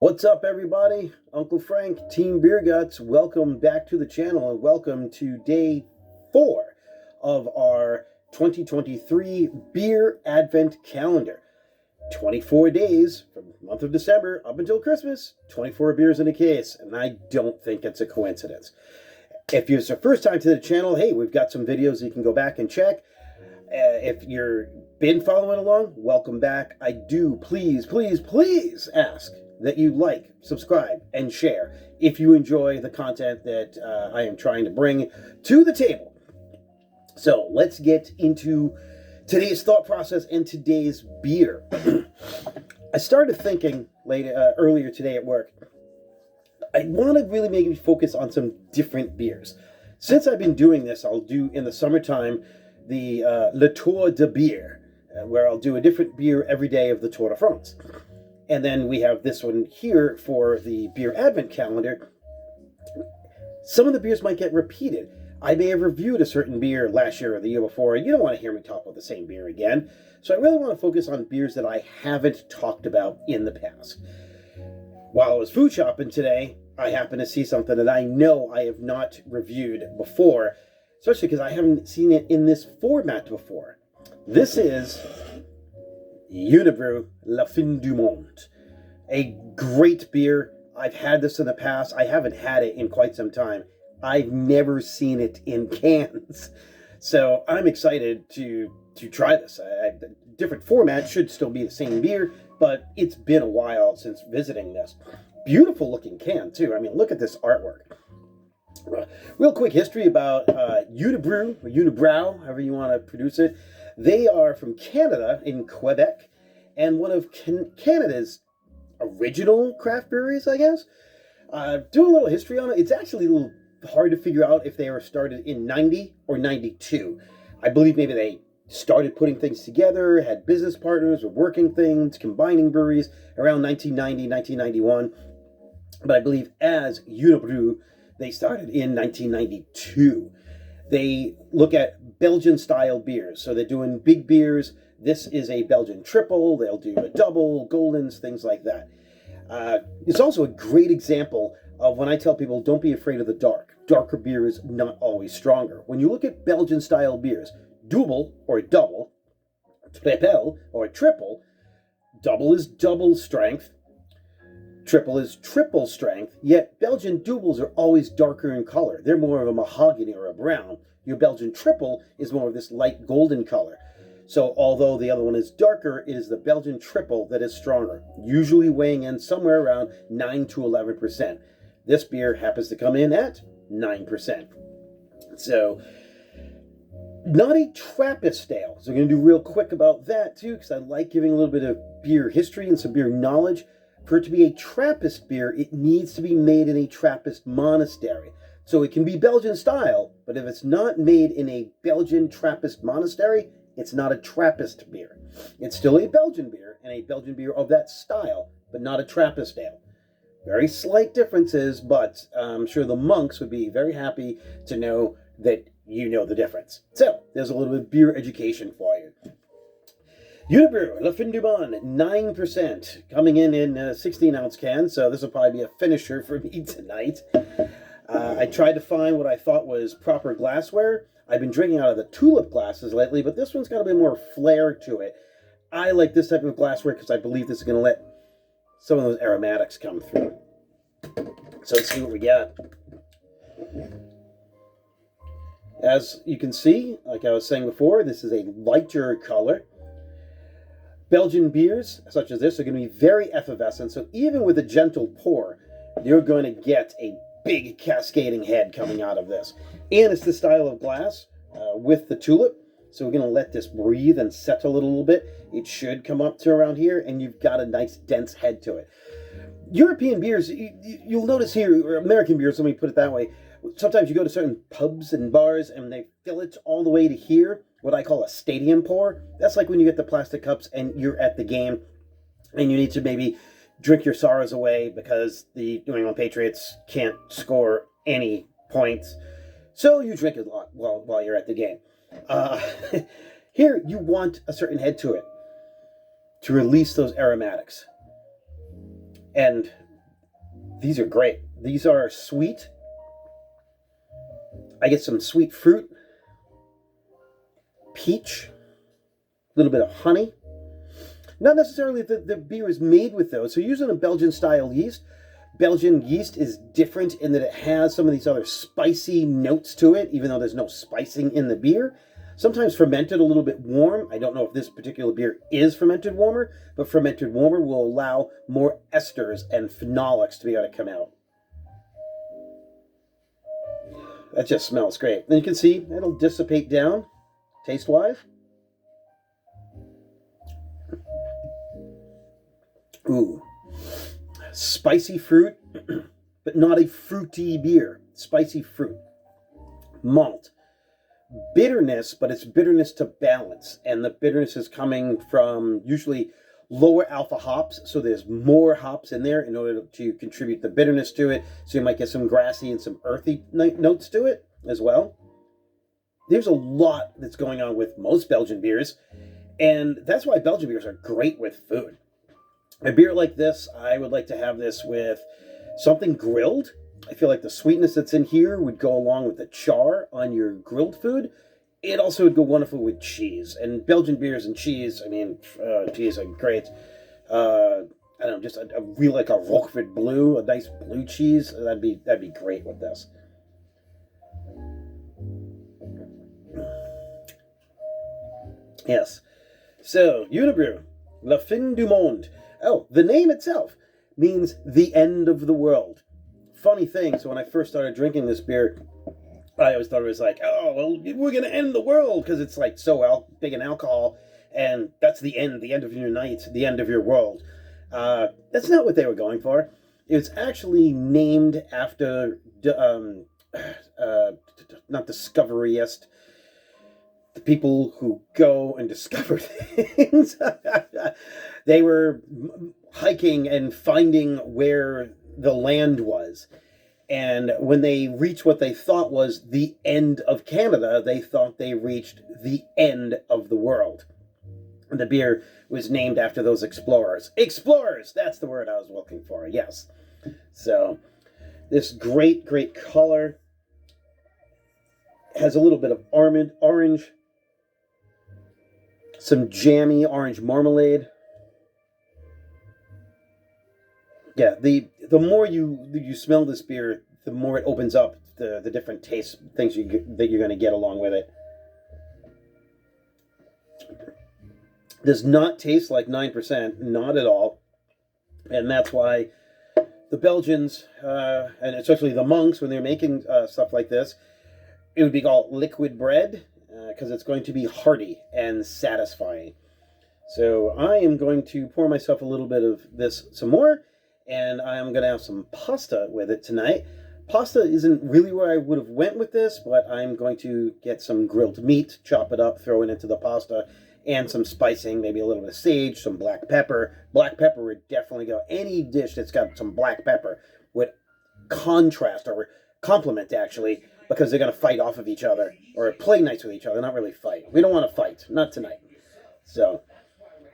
What's up, everybody? Uncle Frank, Team Beer Guts. Welcome back to the channel and welcome to day 4 of our 2023 Beer Advent Calendar. 24 days from the month of December up until Christmas, 24 beers in a case, and I don't think it's a coincidence. If it's your first time to the channel, hey, we've got some videos you can go back and check. If you've been following along, welcome back. I do please ask that you like, subscribe, and share if you enjoy the content that I am trying to bring to the table. So let's get into today's thought process and today's beer. I started thinking earlier today at work, I want to really maybe focus on some different beers. Since I've been doing this, I'll do in the summertime the Le Tour de Beer, where I'll do a different beer every day of the Tour de France. And then we have this one here for the Beer Advent Calendar. Some of the beers might get repeated. I may have reviewed a certain beer last year or the year before, and you don't want to hear me talk about the same beer again. So I really want to focus on beers that I haven't talked about in the past. While I was food shopping today, I happened to see something that I know I have not reviewed before, especially because I haven't seen it in this format before. This is Unibroue La Fin du Monde. A great beer. I've had this in the past. I haven't had it in quite some time. I've never seen it in cans. So I'm excited to try this. Different format, should still be the same beer, but it's been a while since visiting this. Beautiful looking can too. I mean, look at this artwork. Real quick history about Unibroue, or Unibroue, however you want to produce it. They are from Canada, in Quebec, and one of Canada's original craft breweries, I guess. Doing a little history on it, it's actually a little hard to figure out if they were started in 90 or 92. I believe maybe they started putting things together, had business partners, were working things, combining breweries around 1990, 1991. But I believe as Unibroue, they started in 1992. They look at Belgian-style beers. So they're doing big beers. This is a Belgian triple. They'll do a double, Goldens, things like that. It's also a great example of when I tell people, don't be afraid of the dark. Darker beer is not always stronger. When you look at Belgian-style beers, double or double, triple or triple, double is double strength, triple is triple strength, yet Belgian doubles are always darker in color. They're more of a mahogany or a brown. Your Belgian triple is more of this light golden color. So although the other one is darker, it is the Belgian triple that is stronger, usually weighing in somewhere around 9 to 11%. This beer happens to come in at 9%. So not a Trappist ale. So we're going to do real quick about that too, because I like giving a little bit of beer history and some beer knowledge. For it to be a Trappist beer, it needs to be made in a Trappist monastery. So it can be Belgian style, but if it's not made in a Belgian Trappist monastery, it's not a Trappist beer. It's still a Belgian beer, and a Belgian beer of that style, but not a Trappist ale. Very slight differences, but I'm sure the monks would be very happy to know that you know the difference. So there's a little bit of beer education for you. Unibroue, La Fin du Monde, 9%, coming in 16-ounce cans, so this will probably be a finisher for me tonight. I tried to find what I thought was proper glassware. I've been drinking out of the tulip glasses lately, but this one's got a bit more flair to it. I like this type of glassware because I believe this is going to let some of those aromatics come through. So let's see what we got. As you can see, like I was saying before, this is a lighter color. Belgian beers, such as this, are going to be very effervescent, so even with a gentle pour, you're going to get a big cascading head coming out of this. And it's the style of glass with the tulip, so we're going to let this breathe and settle a little bit. It should come up to around here, and you've got a nice dense head to it. European beers, you'll notice here, or American beers, let me put it that way, sometimes you go to certain pubs and bars, and they fill it all the way to here, what I call a stadium pour. That's like when you get the plastic cups and you're at the game and you need to maybe drink your sorrows away because the New England Patriots can't score any points. So you drink a lot while you're at the game. Here, you want a certain head to it to release those aromatics. And These are great. These are sweet. I get some sweet fruit, peach, a little bit of honey. Not necessarily that the beer is made with those. So using a Belgian-style yeast, Belgian yeast is different in that it has some of these other spicy notes to it, even though there's no spicing in the beer. Sometimes fermented a little bit warm. I don't know if this particular beer is fermented warmer, but fermented warmer will allow more esters and phenolics to be able to come out. That just smells great. And you can see it'll dissipate down, taste-wise. Ooh. Spicy fruit, but not a fruity beer. Spicy fruit. Malt. Bitterness, but it's bitterness to balance. And the bitterness is coming from usually lower alpha hops, so there's more hops in there in order to contribute the bitterness to it. So you might get some grassy and some earthy notes to it as well. There's a lot that's going on with most Belgian beers, and that's why Belgian beers are great with food. A beer like this, I would like to have this with something grilled. I feel like the sweetness that's in here would go along with the char on your grilled food. It also would go wonderful with cheese. And Belgian beers and cheese, I mean, cheese are great. I don't know, just a real, like a Roquefort Blue, a nice blue cheese. That'd be great with this. Yes. So, Unibroue, La Fin du Monde. Oh, the name itself means the end of the world. Funny thing, so when I first started drinking this beer, I always thought it was like, oh, well, we're going to end the world because it's like so big in alcohol, and that's the end of your night, the end of your world. That's not what they were going for. It's actually named after, not discoveryist, the people who go and discover things. They were hiking and finding where the land was. And when they reached what they thought was the end of Canada, they thought they reached the end of the world. And the beer was named after those explorers. Explorers! That's the word I was looking for, yes. So, this great, great color has a little bit of orange, some jammy orange marmalade. Yeah, the more you smell this beer, the more it opens up the different taste things that you're going to get along with it. Does not taste like 9%, not at all. And that's why the Belgians, and especially the monks, when they're making stuff like this, it would be called liquid bread, because it's going to be hearty and satisfying. So I am going to pour myself a little bit of this some more, and I'm going to have some pasta with it tonight. Pasta isn't really where I would have went with this, but I'm going to get some grilled meat, chop it up, throw it into the pasta, and some spicing, maybe a little bit of sage, some black pepper. Black pepper would definitely go. Any dish that's got some black pepper would contrast or complement, actually, because they're going to fight off of each other or play nice with each other, not really fight. We don't want to fight, not tonight. So,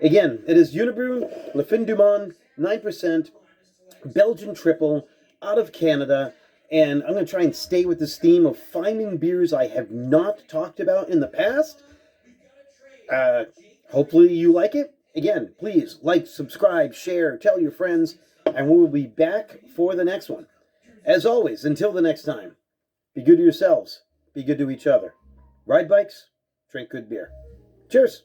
again, it is Unibroue, La Fin du Monde, 9%, Belgian triple, out of Canada, and I'm going to try and stay with this theme of finding beers I have not talked about in the past. Hopefully you like it. Again, please like, subscribe, share, tell your friends, and we will be back for the next one. As always, until the next time, be good to yourselves, be good to each other. Ride bikes, drink good beer. Cheers!